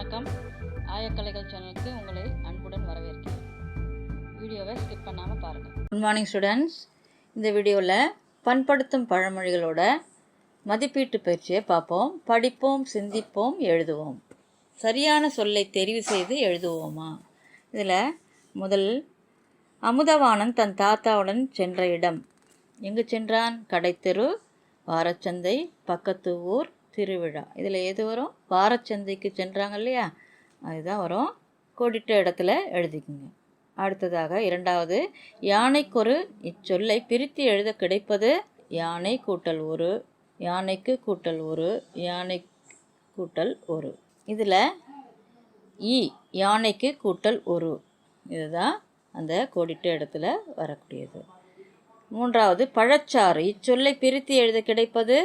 வணக்கம். ஆயக்கலைகள் சேனலுக்கு உங்களை அன்புடன் வரவேற்கிறேன். வீடியோவை ஸ்கிப் பண்ணாமல் பாருங்கள். Good morning students. இந்த வீடியோவில் பண்படுத்தும் பழமொழிகளோட மதிப்பீட்டு பயிற்சியை பார்ப்போம். படிப்போம், சிந்திப்போம், எழுதுவோம். சரியான சொல்லை தெரிவு செய்து எழுதுவோமா? இதில் முதல், அமுதவாணன் தன் தாத்தாவுடன் சென்ற இடம். எங்கு சென்றான்? கடைத்தெரு, வாரச்சந்தை, பக்கத்து ஊர், திருவிழா. இதில் எது வரும்? வாரச்சந்தைக்கு சென்றாங்க இல்லையா, அதுதான் வரும். கோடிட்ட இடத்துல எழுதிக்குங்க. அடுத்ததாக இரண்டாவது, யானைக்கொரு இச்சொல்லை பிரித்து எழுத கிடைப்பது யானை கூட்டல் ஒரு, யானைக்கு கூட்டல் ஒரு, யானை கூட்டல் ஒரு. இதில் யானைக்கு கூட்டல் ஒரு, இதுதான் அந்த கோடிட்ட இடத்துல வரக்கூடியது. மூன்றாவது, பழச்சாறு இச்சொல்லை பிரித்து எழுத கிடைப்பது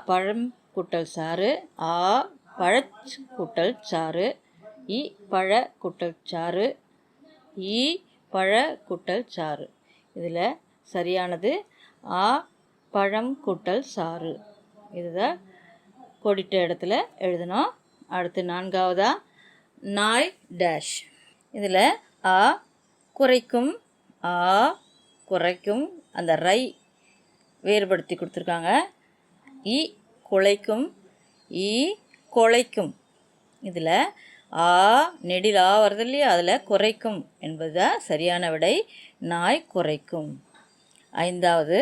பழம் கூட்டல் சாறு, பழச் கூட்டல் சாறு, பழ கூட்டல் சாறு, பழ கூட்டல் சாறு. இதில் சரியானது பழம் கூட்டல் சாறு. இதுதான் கோடிட்ட இடத்துல எழுதணும். அடுத்து நான்காவதா, நாய் டேஷ். இதில் குறைக்கும், குறைக்கும், அந்த ரை வேறுபடுத்தி கொடுத்துருக்காங்க. குலைக்கும், கொலைக்கும். இதில் நெடில் வருது இல்லையா, அதில் குறைக்கும் என்பதுதான் சரியான விடை. நாய் குறைக்கும். ஐந்தாவது,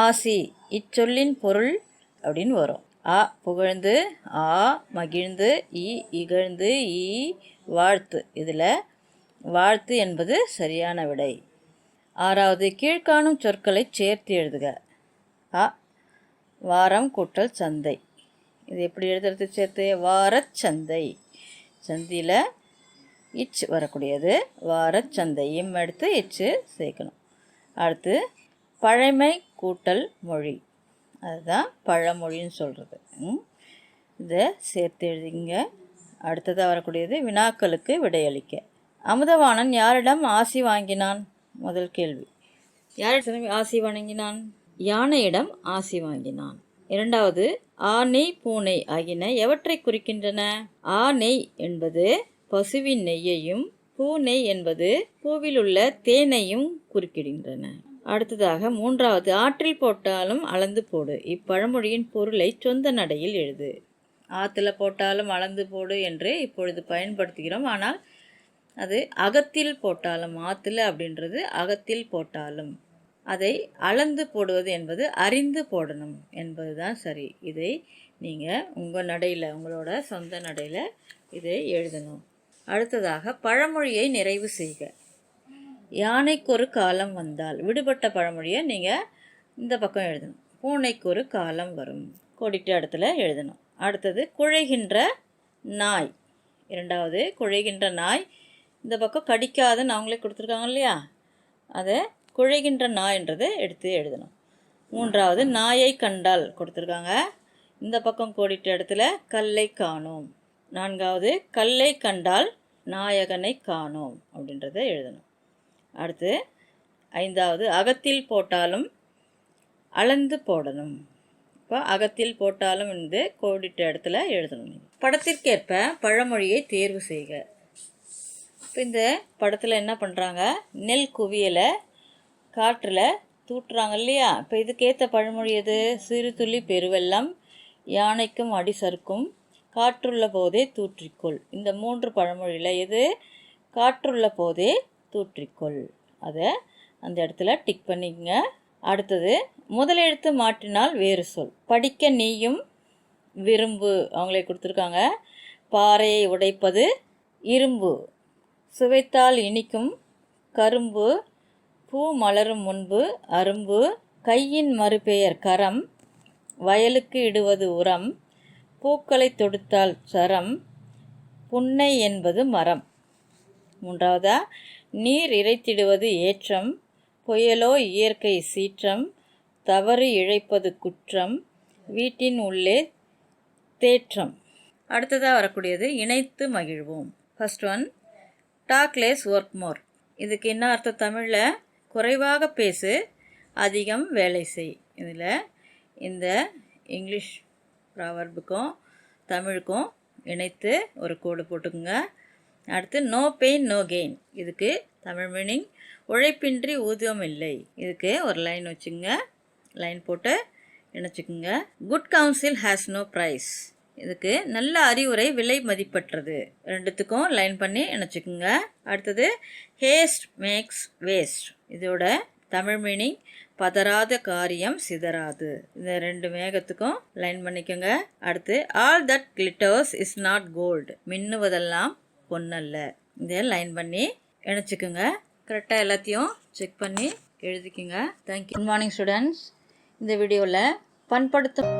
ஆசி இச்சொல்லின் பொருள் அப்படின்னு வரும். புகழ்ந்து, மகிழ்ந்து, இகழ்ந்து, வாழ்த்து. இதில் வாழ்த்து என்பது சரியான விடை. ஆறாவது, கீழ்காணும் சொற்களை சேர்த்து எழுதுக. வாரம் கூட்டல் சந்தை. இது எப்படி எழுதுறது சேர்த்து? வாரச்சந்தை. சந்தையில் இச் வரக்கூடியது வாரச்சந்தை. எடுத்து இச்சு சேர்க்கணும். அடுத்து, பழமை கூட்டல் மொழி, அதுதான் பழமொழின்னு சொல்கிறது. இதை சேர்த்து எழுதிங்க. அடுத்ததாக வரக்கூடியது வினாக்களுக்கு விடையளிக்க. அமுதவாணன் யாரிடம் ஆசி வாங்கினான்? முதல் கேள்வி, யாரிடம் ஆசி வாங்கினான்? யானையிடம் ஆசி வாங்கினான். இரண்டாவது, நெய், பூனை ஆகியன எவற்றை குறிக்கின்றன? நெய் என்பது பசுவின் நெய்யையும், பூநெய் என்பது பூவில் உள்ள தேனையும் குறிக்கின்றன. அடுத்ததாக மூன்றாவது, ஆற்றில் போட்டாலும் அளந்து போடு. இப்பழமொழியின் பொருளை சொந்த நடையில் எழுது. ஆற்றுல போட்டாலும் அளந்து போடு என்று இப்பொழுது பயன்படுத்துகிறோம். ஆனால் அது அகத்தில் போட்டாலும், ஆற்றுல அப்படின்றது அகத்தில் போட்டாலும், அதை அளந்து போடுவது என்பது அறிந்து போடணும் என்பது தான் சரி. இதை நீங்கள் உங்கள் நடையில், உங்களோட சொந்த நடையில் இதை எழுதணும். அடுத்ததாக பழமொழியை நிறைவு செய்க. யானைக்கு ஒரு காலம் வந்தால், விடுபட்ட பழமொழியை நீங்கள் இந்த பக்கம் எழுதணும். பூனைக்கு ஒரு காலம் வரும், கோடிட்ட இடத்துல எழுதணும். அடுத்தது, குழைகின்ற நாய். இரண்டாவது, குழைகின்ற நாய். இந்த பக்கம் கடிக்காதுன்னு அவங்களே கொடுத்துருக்காங்க இல்லையா, அதை குழைகின்ற நாய்ன்றதை எடுத்து எழுதணும். மூன்றாவது, நாயை கண்டால் கொடுத்துருக்காங்க. இந்த பக்கம் கோடிட்ட இடத்துல கல்லை காணோம். நான்காவது, கல்லை கண்டால் நாயகனை காணோம் அப்படின்றத எழுதணும். அடுத்து ஐந்தாவது, அகத்தில் போட்டாலும் அளந்து போடணும். இப்போ அகத்தில் போட்டாலும் இந்த கோடிட்ட இடத்துல எழுதணும். படத்திற்கேற்ப பழமொழியை தேர்வு செய்க. இப்போ இந்த படத்தில் என்ன பண்ணுறாங்க? நெல் குவியலை காற்றில் தூட்டுறாங்க இல்லையா. இப்போ இதுக்கேற்ற பழமொழி எது? சிறு துளி பெருவெள்ளம், யானைக்கும் அடி சறுக்கும், காற்றுள்ள போதே தூற்றிக்கொள். இந்த மூன்று பழமொழியில் எது காற்றுள்ள போதே தூற்றிக்கொள்? அதை அந்த இடத்துல டிக் பண்ணிக்கங்க. அடுத்தது, முதலெழுத்து மாற்றினால் வேறு சொல். படிக்க நீயும் விரும்பு, அவங்களே கொடுத்துருக்காங்க. பாறையை உடைப்பது இரும்பு, சுவைத்தால் இனிக்கும் கரும்பு, பூ மலரும் முன்பு அரும்பு, கையின் மறுபெயர் கரம், வயலுக்கு இடுவது உரம், பூக்களை தொடுத்தால் சரம், புன்னை என்பது மரம். மூன்றாவதா, நீர் இறைத்திடுவது ஏற்றம், புயலோ இயற்கை சீற்றம், தவறு இழைப்பது குற்றம், வீட்டின் உள்ளே தேற்றம். அடுத்ததாக வரக்கூடியது இணைத்து மகிழ்வோம். First one, talk less work more. இதுக்கு என்ன அர்த்தம் தமிழில்? குறைவாக பேசு, அதிகம் வேலை செய். இதில் இந்த இங்கிலீஷ் ப்ராவர்புக்கும் தமிழுக்கும் இணைத்து ஒரு கோடு போட்டுக்குங்க. அடுத்து நோ பெயின் நோ கெயின், இதுக்கு தமிழ் மீனிங் உழைப்பின்றி ஊதியம் இல்லை. இதுக்கு ஒரு லைன் வச்சுங்க, லைன் போட்டு இணைச்சிக்குங்க. Good counsel has no price, இதுக்கு நல்ல அறிவுரை விலை மதிப்பற்றது. ரெண்டுத்துக்கும் லைன் பண்ணி இணைச்சிக்குங்க. அடுத்தது ஹேஸ்ட் மேக்ஸ் வேஸ்ட், இதோட தமிழ் மீனிங் பதறாத காரியம் சிதறாது. இந்த ரெண்டு மேகத்துக்கும் லைன் பண்ணிக்கோங்க. அடுத்து all that glitters is not gold, மின்னுவதெல்லாம் பொன்னல்ல, இதை லைன் பண்ணி இணைச்சிக்குங்க. கரெக்டாக எல்லாத்தையும் செக் பண்ணி எழுதிக்குங்க. தேங்க்யூ. Good morning students. இந்த வீடியோவில் பண்படுத்தும்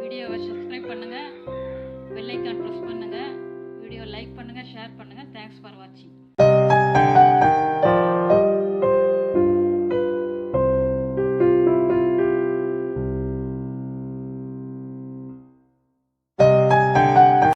வீடியோவை சப்ஸ்கிரைப் பண்ணுங்கள், பெல் ஐக்கான் ப்ரெஸ் பண்ணுங்கள், வீடியோ லைக் பண்ணுங்கள், ஷேர் பண்ணுங்கள். தேங்க்ஸ் ஃபார் வாட்சிங்.